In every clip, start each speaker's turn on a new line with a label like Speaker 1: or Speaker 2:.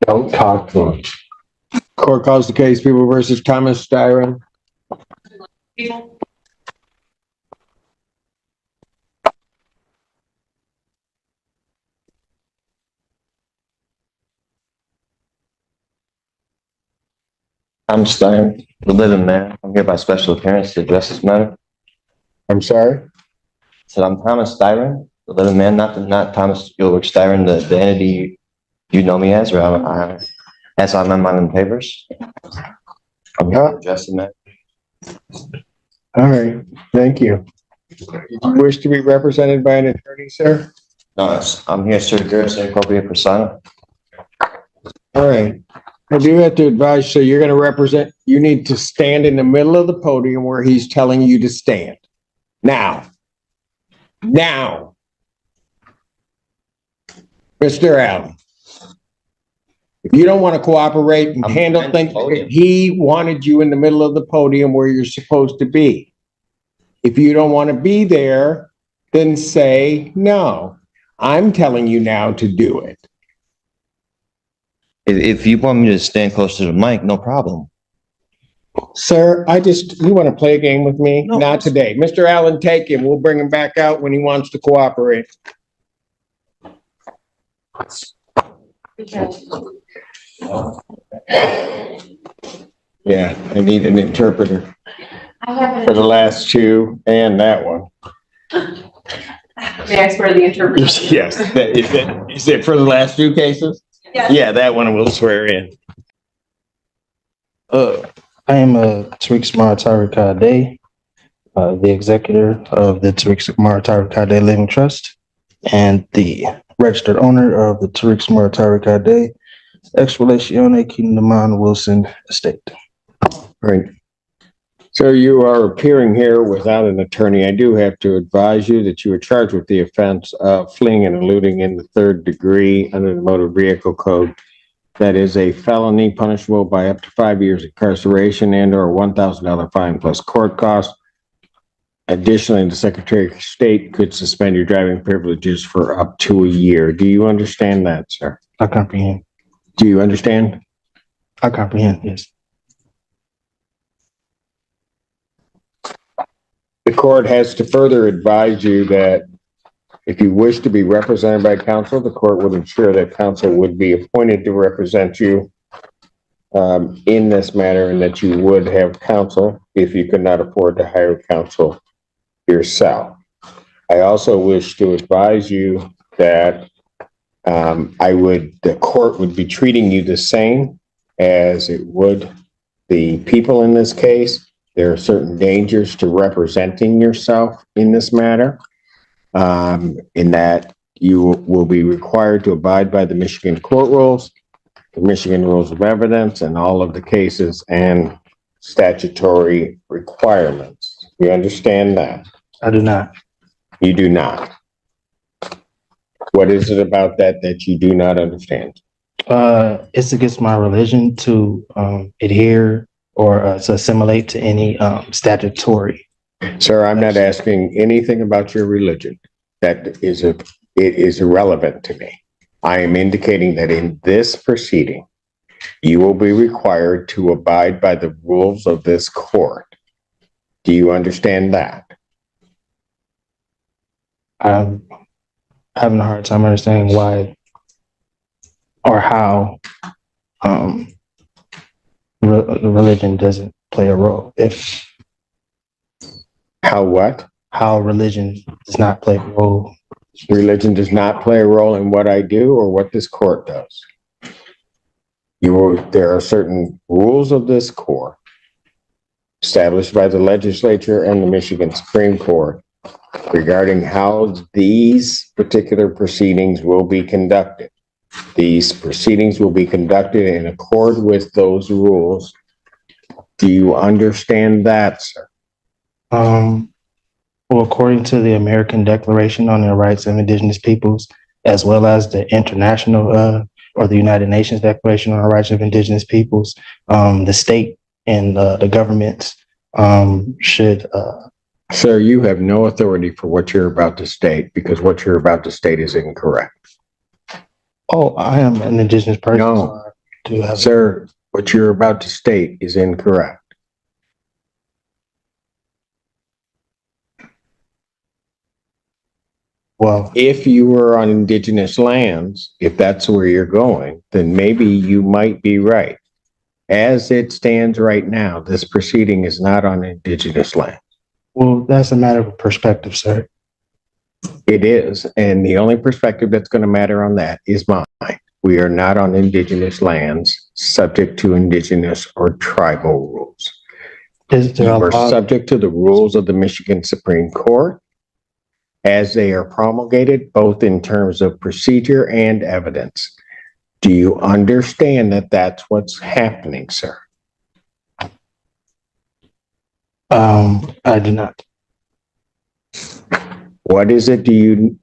Speaker 1: Don't talk to him. Court calls the case People versus Thomas Styron.
Speaker 2: People.
Speaker 3: I'm Stein, the living man. I'm here by special appearance to address this matter.
Speaker 1: I'm sorry?
Speaker 3: So I'm Thomas Styron, the living man, not Thomas Ulrich Styron, the entity you know me as, or as I'm in the papers. I'm here to address the matter.
Speaker 1: All right, thank you. You wish to be represented by an attorney, sir?
Speaker 3: No, I'm here to address the appropriate persona.
Speaker 1: All right. I do have to advise, so you're going to represent, you need to stand in the middle of the podium where he's telling you to stand. Now. Mr. Allen. If you don't want to cooperate and handle things, he wanted you in the middle of the podium where you're supposed to be. If you don't want to be there, then say no. I'm telling you now to do it.
Speaker 3: If you want me to stand close to the mic, no problem.
Speaker 1: Sir, you want to play a game with me?
Speaker 3: No.
Speaker 1: Not today. Mr. Allen, take him. We'll bring him back out when he wants to cooperate. Yeah, I need an interpreter for the last two and that one.
Speaker 2: May I swear the interpreter?
Speaker 1: Yes. Is it for the last two cases?
Speaker 2: Yes.
Speaker 1: Yeah, that one we'll swear in.
Speaker 4: I am Tariq Maratari Kade, the executor of the Tariq Maratari Kade Living Trust and the registered owner of the Tariq Maratari Kade Ex Relatione Kindaman Wilson Estate.
Speaker 1: Right. So you are appearing here without an attorney. I do have to advise you that you are charged with the offense of fleeing and eluding in the third degree under the Motor Vehicle Code. That is a felony punishable by up to 5 years incarceration and or $1,000 fine plus court costs. Additionally, the Secretary of State could suspend your driving privileges for up to a year. Do you understand that, sir?
Speaker 4: I comprehend.
Speaker 1: Do you understand?
Speaker 4: I comprehend, yes.
Speaker 1: The court has to further advise you that if you wish to be represented by counsel, the court would ensure that counsel would be appointed to represent you in this matter, and that you would have counsel if you could not afford to hire counsel yourself. I also wish to advise you that the court would be treating you the same as it would the people in this case. There are certain dangers to representing yourself in this matter, in that you will be required to abide by the Michigan court rules, the Michigan rules of evidence, and all of the cases and statutory requirements. You understand that?
Speaker 4: I do not.
Speaker 1: You do not. What is it about that you do not understand?
Speaker 4: It's against my religion to adhere or to assimilate to any statutory.
Speaker 1: Sir, I'm not asking anything about your religion. It is irrelevant to me. I am indicating that in this proceeding, you will be required to abide by the rules of this court. Do you understand that?
Speaker 4: I'm having a hard time understanding why or how religion doesn't play a role.
Speaker 1: How
Speaker 4: religion does not play a role.
Speaker 1: Religion does not play a role in what I do or what this court does. There are certain rules of this court established by the legislature and the Michigan Supreme Court regarding how these particular proceedings will be conducted. These proceedings will be conducted in accord with those rules. Do you understand that, sir?
Speaker 4: Well, according to the American Declaration on the Rights of Indigenous Peoples, as well as the international or the United Nations Declaration on the Rights of Indigenous Peoples, the state and the governments should.
Speaker 1: Sir, you have no authority for what you're about to state, because what you're about to state is incorrect.
Speaker 4: Oh, I am an Indigenous person.
Speaker 1: No,
Speaker 4: do have.
Speaker 1: Sir, what you're about to state is incorrect.
Speaker 4: Well,
Speaker 1: If you were on indigenous lands, if that's where you're going, then maybe you might be right. As it stands right now, this proceeding is not on indigenous land.
Speaker 4: well, that's a matter of perspective, sir.
Speaker 1: It is, and the only perspective that's going to matter on that is mine. We are not on indigenous lands, subject to indigenous or tribal rules.
Speaker 4: Is
Speaker 1: You
Speaker 4: there a
Speaker 1: are
Speaker 4: law?
Speaker 1: subject to the rules of the Michigan Supreme Court as they are promulgated, both in terms of procedure and evidence. Do you understand that that's what's happening, sir?
Speaker 4: I do not.
Speaker 1: What is it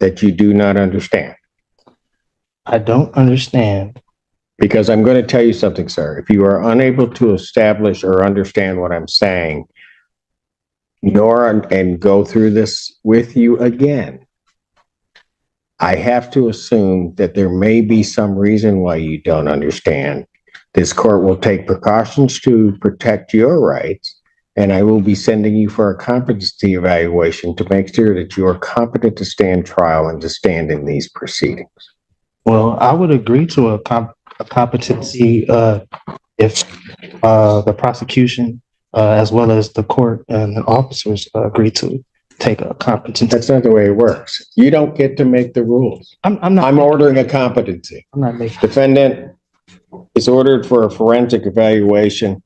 Speaker 1: that you do not understand?
Speaker 4: I don't understand.
Speaker 1: Because I'm going to tell you something, sir. If you are unable to establish or understand what I'm saying, and go through this with you again, I have to assume that there may be some reason why you don't understand. This court will take precautions to protect your rights, and I will be sending you for a competency evaluation to make sure that you are competent to stand trial and to stand in these proceedings.
Speaker 4: Well, I would agree to a competency if the prosecution as well as the court and the officers agree to take a competency.
Speaker 1: That's not the way it works. You don't get to make the rules.
Speaker 4: I'm not.
Speaker 1: I'm ordering a competency.
Speaker 4: I'm not making.
Speaker 1: Defendant is ordered for a forensic evaluation.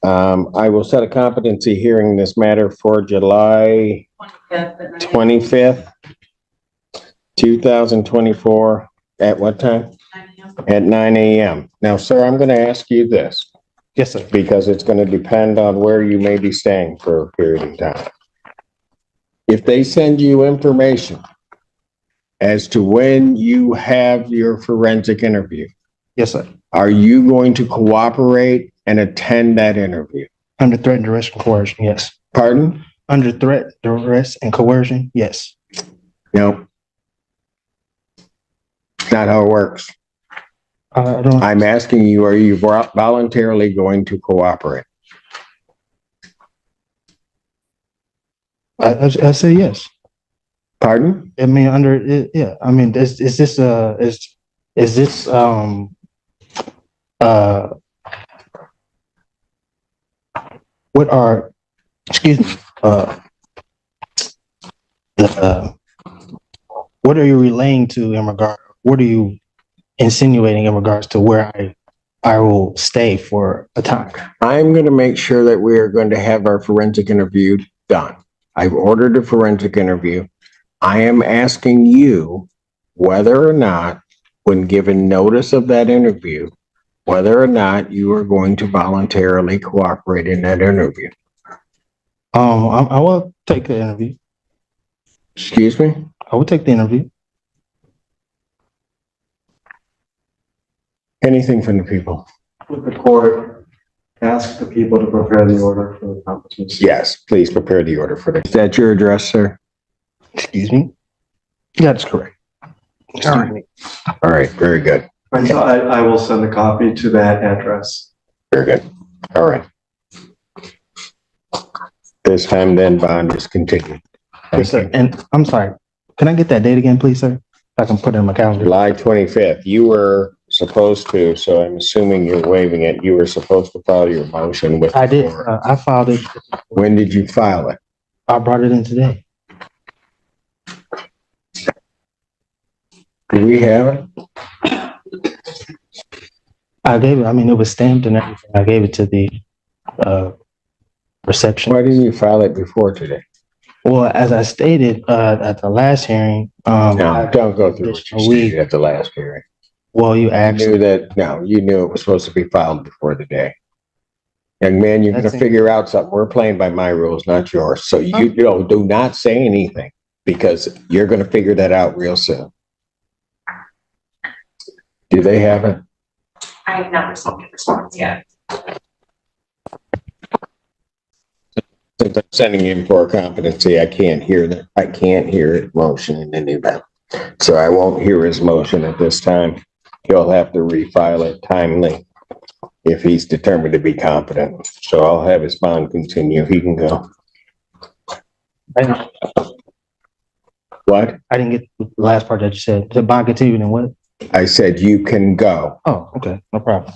Speaker 1: I will set a competency hearing in this matter for July 25th, 2024. At what time? At 9 a.m. Now, sir, I'm going to ask you this
Speaker 4: Yes, sir.
Speaker 1: because it's going to depend on where you may be staying for a period of time. If they send you information as to when you have your forensic interview,
Speaker 4: Yes, sir.
Speaker 1: are you going to cooperate and attend that interview?
Speaker 4: Under threat, duress, and coercion. Yes.
Speaker 1: Pardon?
Speaker 4: Under threat, duress, and coercion. Yes.
Speaker 1: No. Not how it works.
Speaker 4: I don't.
Speaker 1: I'm asking you, are you voluntarily going to cooperate?
Speaker 4: I say yes.
Speaker 1: Pardon?
Speaker 4: I mean, under it, yeah. I mean, is this what are, excuse me, what are you relaying to in regard? What are you insinuating in regards to where I will stay for a time?
Speaker 1: I'm going to make sure that we are going to have our forensic interview done. I've ordered a forensic interview. I am asking you whether or not, when given notice of that interview, whether or not you are going to voluntarily cooperate in that interview.
Speaker 4: I will take the interview.
Speaker 1: Excuse me?
Speaker 4: I will take the interview.
Speaker 1: Anything from the people?
Speaker 5: With the court, ask the people to prepare the order for the competency.
Speaker 1: Yes, please prepare the order for that. Is that your address, sir?
Speaker 4: Excuse me? That's correct.
Speaker 1: All right. All right, very good.
Speaker 5: And so I will send a copy to that address.
Speaker 1: Very good. All right. This time then bond is continued.
Speaker 4: Yes, sir. And I'm sorry, can I get that date again, please, sir? I can put it in my calendar.
Speaker 1: July 25th, you were supposed to, so I'm assuming you're waiving it. You were supposed to file your motion with.
Speaker 4: I did.
Speaker 1: the court.
Speaker 4: I filed it.
Speaker 1: When did you file it?
Speaker 4: I brought it in today.
Speaker 1: Do we have it?
Speaker 4: I gave it, I mean, it was stamped and everything. I gave it to the reception.
Speaker 1: Why didn't you file it before today?
Speaker 4: Well, as I stated at the last hearing,
Speaker 1: No, don't go through what you stated at the last hearing.
Speaker 4: well, you
Speaker 1: You
Speaker 4: asked,
Speaker 1: knew that, no, you knew it was supposed to be filed before the day. Young man, you're gonna
Speaker 4: That's it.
Speaker 1: figure out something. We're playing by my rules, not yours. So you do not say anything because you're gonna figure that out real soon. Do they have it?
Speaker 2: I have not received a response yet.
Speaker 1: Since I'm sending in for a competency, I can't hear that. I can't hear his motion in any event. So I won't hear his motion at this time. he'll have to refile it timely if he's determined to be competent. So I'll have his bond continue. He can go.
Speaker 4: I
Speaker 1: What?
Speaker 4: didn't get the last part that you said. The bond continued and what?
Speaker 1: I said you can go.
Speaker 4: Oh, okay, no problem.